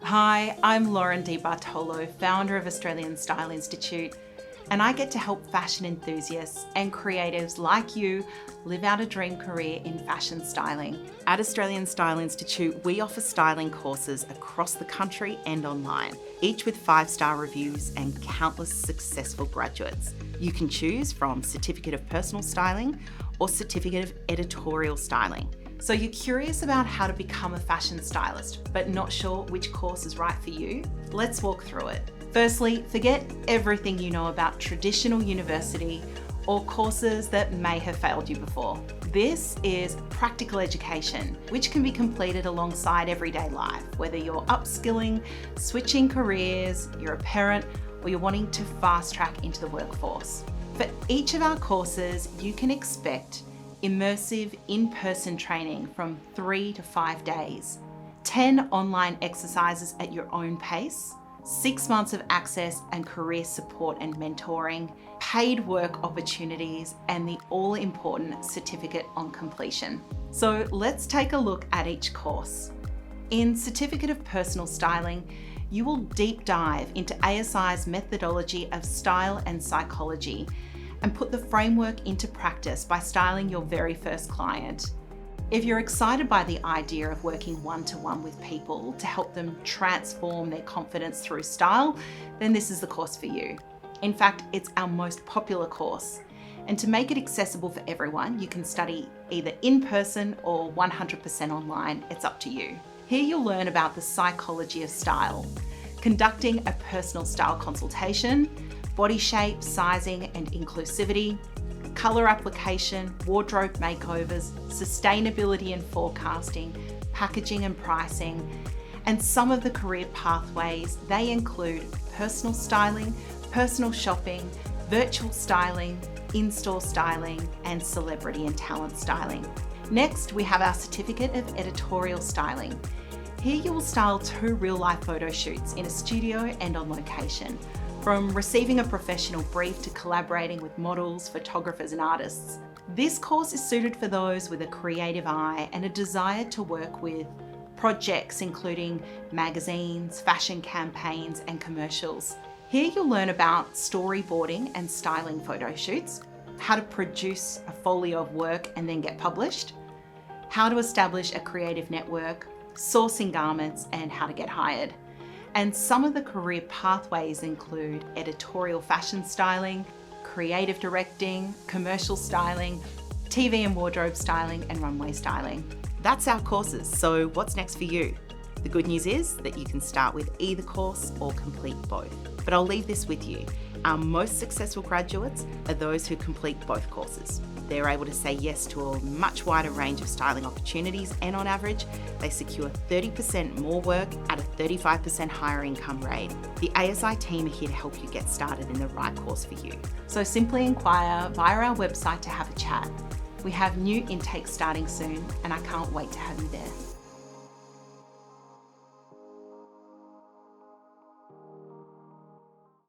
Hi, I'm Lauren Di Bartolo, founder of Australian Style Institute, and I get to help fashion enthusiasts and creatives like you live out a dream career in fashion styling. At Australian Style Institute, we offer styling courses across the country and online, each with 5-star reviews and countless successful graduates. You can choose from Certificate of Personal Styling or Certificate of Editorial Styling. So you're curious about how to become a fashion stylist, but not sure which course is right for you? Let's walk through it. Firstly, forget everything you know about traditional university or courses that may have failed you before. This is practical education, which can be completed alongside everyday life, whether you're upskilling, switching careers, you're a parent, or you're wanting to fast track into the workforce. For each of our courses, you can expect immersive in-person training from 3 to 5 days, 10 online exercises at your own pace, 6 months of access and career support and mentoring, paid work opportunities, and the all-important certificate on completion. So let's take a look at each course. In Certificate of Personal Styling, you will deep dive into ASI's methodology of style and psychology and put the framework into practice by styling your very first client. If you're excited by the idea of working one-to-one with people to help them transform their confidence through style, then this is the course for you. In fact, it's our most popular course. And to make it accessible for everyone, you can study either in person or 100% online. It's up to you. Here you'll learn about the psychology of style, conducting a personal style consultation, body shape, sizing and inclusivity, colour application, wardrobe makeovers, sustainability and forecasting, packaging and pricing, and some of the career pathways. They include personal styling, personal shopping, virtual styling, in-store styling, and celebrity and talent styling. Next, we have our Certificate of Editorial Styling. Here you will style 2 real-life photo shoots in a studio and on location. From receiving a professional brief to collaborating with models, photographers and artists. This course is suited for those with a creative eye and a desire to work with projects including magazines, fashion campaigns and commercials. Here you'll learn about storyboarding and styling photo shoots, how to produce a folio of work and then get published, how to establish a creative network, sourcing garments and how to get hired. And some of the career pathways include editorial fashion styling, creative directing, commercial styling, TV and wardrobe styling, and runway styling. That's our courses, so what's next for you? The good news is that you can start with either course or complete both. But I'll leave this with you. Our most successful graduates are those who complete both courses. They're able to say yes to a much wider range of styling opportunities, and on average, they secure 30% more work at a 35% higher income rate. The ASI team are here to help you get started in the right course for you. So simply inquire via our website to have a chat. We have new intakes starting soon, and I can't wait to have you there.